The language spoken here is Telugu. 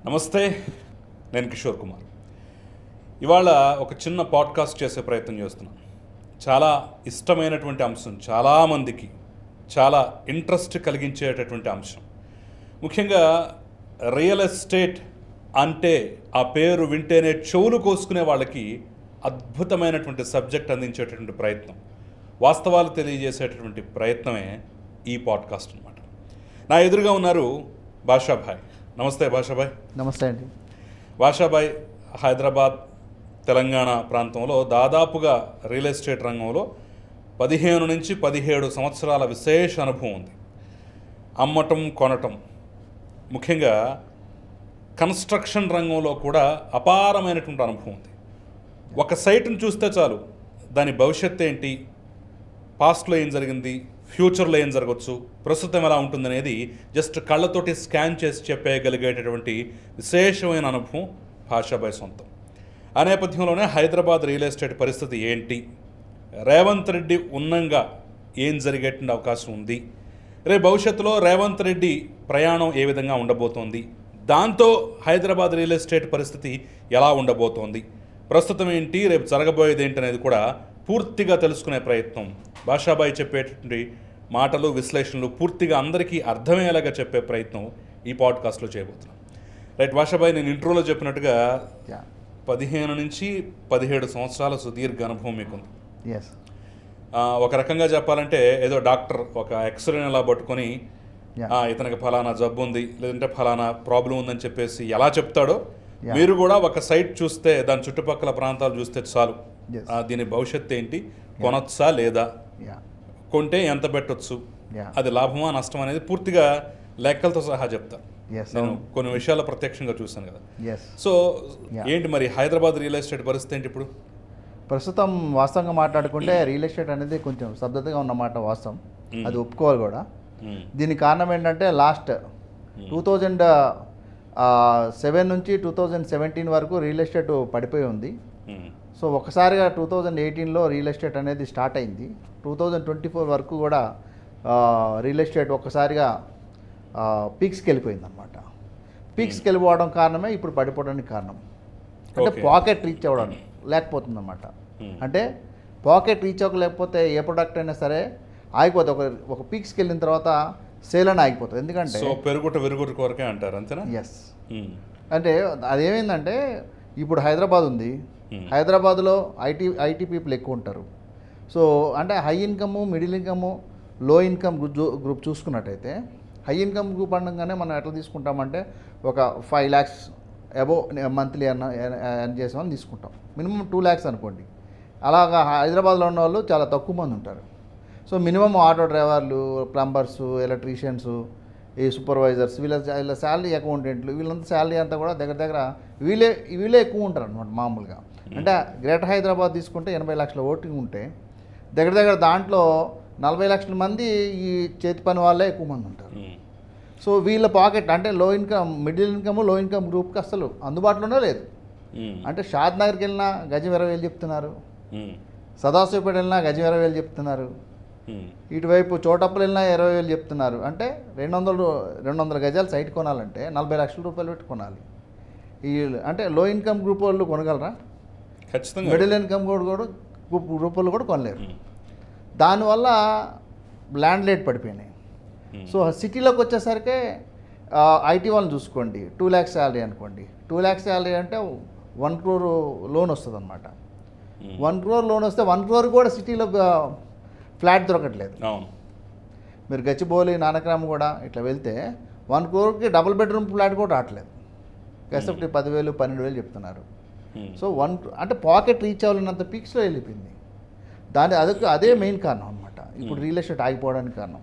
నమస్తే, నేను కిషోర్ కుమార్. ఇవాళ ఒక చిన్న పాడ్కాస్ట్ చేసే ప్రయత్నం చేస్తున్నాను. చాలా ఇష్టమైనటువంటి అంశం, చాలామందికి చాలా ఇంట్రెస్ట్ కలిగించేటటువంటి అంశం. ముఖ్యంగా రియల్ ఎస్టేట్ అంటే ఆ పేరు వింటేనే చెవులు కోసుకునే వాళ్ళకి అద్భుతమైనటువంటి సబ్జెక్ట్ అందించేటటువంటి ప్రయత్నం, వాస్తవాలు తెలియజేసేటటువంటి ప్రయత్నమే ఈ పాడ్కాస్ట్ అన్నమాట. నా ఎదురుగా ఉన్నారు భాషాభాయ్. నమస్తే భాషాభాయ్. నమస్తే అండి. భాషాభాయ్ హైదరాబాద్, తెలంగాణ ప్రాంతంలో దాదాపుగా రియల్ ఎస్టేట్ రంగంలో 15 నుంచి 17 సంవత్సరాల విశేష అనుభవం ఉంది. అమ్మటం, కొనటం, ముఖ్యంగా కన్స్ట్రక్షన్ రంగంలో కూడా అపారమైనటువంటి అనుభవం ఉంది. ఒక సైట్ను చూస్తే చాలు, దాని భవిష్యత్తు ఏంటి, పాస్ట్లో ఏం జరిగింది, ఫ్యూచర్లో ఏం జరగవచ్చు, ప్రస్తుతం ఎలా ఉంటుందనేది జస్ట్ కళ్ళతోటి స్కాన్ చేసి చెప్పేయగలిగేటటువంటి విశేషమైన అనుభవం భాషాభాయ్ సొంతం. ఆ నేపథ్యంలోనే హైదరాబాద్ రియల్ ఎస్టేట్ పరిస్థితి ఏంటి, రేవంత్ రెడ్డి ఉన్నంగా ఏం జరిగేటువంటి అవకాశం ఉంది, రేపు భవిష్యత్తులో రేవంత్ రెడ్డి ప్రయాణం ఏ విధంగా ఉండబోతోంది, దాంతో హైదరాబాద్ రియల్ ఎస్టేట్ పరిస్థితి ఎలా ఉండబోతోంది, ప్రస్తుతం ఏంటి, రేపు జరగబోయేది ఏంటి అనేది కూడా పూర్తిగా తెలుసుకునే ప్రయత్నం, భాషాభాయ్ చెప్పేటటువంటి మాటలు, విశ్లేషణలు పూర్తిగా అందరికీ అర్థమయ్యేలాగా చెప్పే ప్రయత్నం ఈ పాడ్కాస్ట్లో చేయబోతున్నాం. రైట్ భాషాభాయ్, నేను ఇంట్రోలో చెప్పినట్టుగా 15 నుంచి 17 సంవత్సరాల సుదీర్ఘ అనుభవం మీకుంది. ఒక రకంగా చెప్పాలంటే ఏదో డాక్టర్ ఒక ఎక్స్రేని ఎలా పట్టుకొని ఇతనికి ఫలానా జబ్బు ఉంది, లేదంటే ఫలానా ప్రాబ్లం ఉందని చెప్పేసి ఎలా చెప్తాడో, మీరు కూడా ఒక సైట్ చూస్తే దాని చుట్టుపక్కల ప్రాంతాలు చూస్తే చాలు, దీని భవిష్యత్తు ఏంటి, కొనొచ్చా లేదా, కొంటే ఎంత పెట్టొచ్చు, అది లాభమా నష్టం అనేది పూర్తిగా లెక్కలతో సహా చెప్తా. నేను కొన్ని విషయాలు ప్రత్యక్షంగా చూశాను కదా. సో ఏంటి మరి హైదరాబాద్ రియల్ ఎస్టేట్ పరిస్థితి ఏంటి ఇప్పుడు? ప్రస్తుతం వాస్తవంగా మాట్లాడుకుంటే రియల్ ఎస్టేట్ అనేది కొంచెం స్తబ్దతగా ఉన్నమాట వాస్తవం, అది ఒప్పుకోవాలి కూడా. దీనికి కారణం ఏంటంటే లాస్ట్ 2007 నుంచి 2017 వరకు రియల్ ఎస్టేట్ పడిపోయి ఉంది. సో ఒకసారిగా 2018లో రియల్ ఎస్టేట్ అనేది స్టార్ట్ అయింది. 2024 వరకు కూడా రియల్ ఎస్టేట్ ఒక్కసారిగా పీక్స్కి వెళ్ళిపోయింది అనమాట. పీక్స్కి వెళ్ళిపోవడం కారణమే ఇప్పుడు పడిపోవడానికి కారణం. అంటే పాకెట్ రీచ్ అవ్వడం లేకపోతుంది అన్నమాట. అంటే పాకెట్ రీచ్ అవ్వలేకపోతే ఏ ప్రొడక్ట్ అయినా సరే ఆగిపోతుంది. ఒక పీక్స్కి వెళ్ళిన తర్వాత సేల్ అని ఆగిపోతుంది. ఎందుకంటే పెరుగుట కొరకే అంటారు, అంతేనా? ఎస్. అంటే అదేమైందంటే ఇప్పుడు హైదరాబాద్ ఉంది, హైదరాబాద్లో ఐటీ పీపుల్ ఎక్కువ ఉంటారు. సో అంటే హై ఇన్కమ్, మిడిల్ ఇన్కమ్, లో ఇన్కమ్ గ్రూప్ చూసుకున్నట్టయితే, హై ఇన్కమ్ గ్రూప్ అనగానే మనం ఎట్లా తీసుకుంటామంటే ఒక 5 lakhs అబోవ్ మంత్లీ ఎర్న్ చేసామని తీసుకుంటాం. మినిమం 2 lakhs అనుకోండి. అలాగా హైదరాబాద్లో ఉన్న వాళ్ళు చాలా తక్కువ మంది ఉంటారు. సో మినిమం ఆటో డ్రైవర్లు, ప్లంబర్సు, ఎలక్ట్రీషియన్స్, ఈ సూపర్వైజర్స్, వీళ్ళ శాలరీ, అకౌంటెంట్లు, వీళ్ళంతా శాలరీ అంతా కూడా దగ్గర వీళ్ళే ఎక్కువ ఉంటారు అనమాట మామూలుగా. అంటే గ్రేటర్ హైదరాబాద్ తీసుకుంటే 80 లక్షల ఓటింగ్ ఉంటే దగ్గర దాంట్లో 40 లక్షల మంది ఈ చేతి పని వాళ్ళే ఎక్కువ మంది ఉంటారు. సో వీళ్ళ పాకెట్ అంటే లో ఇన్కమ్, మిడిల్ ఇన్కమ్, లో ఇన్కమ్ గ్రూప్కి అసలు అందుబాటులోనే లేదు. అంటే షాద్ నగర్కి వెళ్ళినా గజం 20,000 చెప్తున్నారు, సదాశివపేట వెళ్ళినా గజం 20,000 చెప్తున్నారు, ఇటువైపు చోటప్పలు వెళ్ళినా 20,000 చెప్తున్నారు. అంటే 200 గజాలు సైట్ కొనాలంటే 40 లక్షల రూపాయలు పెట్టి కొనాలి. ఈ అంటే లో ఇన్కమ్ గ్రూప్ వాళ్ళు కొనగలరా? ఖచ్చితంగా. మిడిల్ ఇన్కమ్ కూడా గ్రూప్ వాళ్ళు కూడా కొనలేరు. దానివల్ల ల్యాండ్ రేట్ పడిపోయినాయి. సో సిటీలోకి వచ్చేసరికి ఐటీ వాళ్ళని చూసుకోండి, 2 lakhs శాలరీ అనుకోండి. 2 lakhs శాలరీ అంటే 1 crore లోన్ వస్తుంది అనమాట. 1 crore లోన్ వస్తే 1 crore కూడా సిటీలో ఫ్లాట్ దొరకట్లేదు. మీరు గచ్చిబౌలి, నానక్రామ్ కూడా ఇట్లా వెళ్తే 1 crore డబుల్ బెడ్రూమ్ ఫ్లాట్ కూడా రావట్లేదు. ఎస్ఎఫ్టీ 10,000, 12,000 చెప్తున్నారు. సో అంటే పాకెట్ రీచ్ అవ్వాలన్నంత పీక్స్లో వెళ్ళిపోయింది. అదే మెయిన్ కారణం అనమాట ఇప్పుడు రియల్ ఎస్టేట్ ఆగిపోవడానికి కారణం.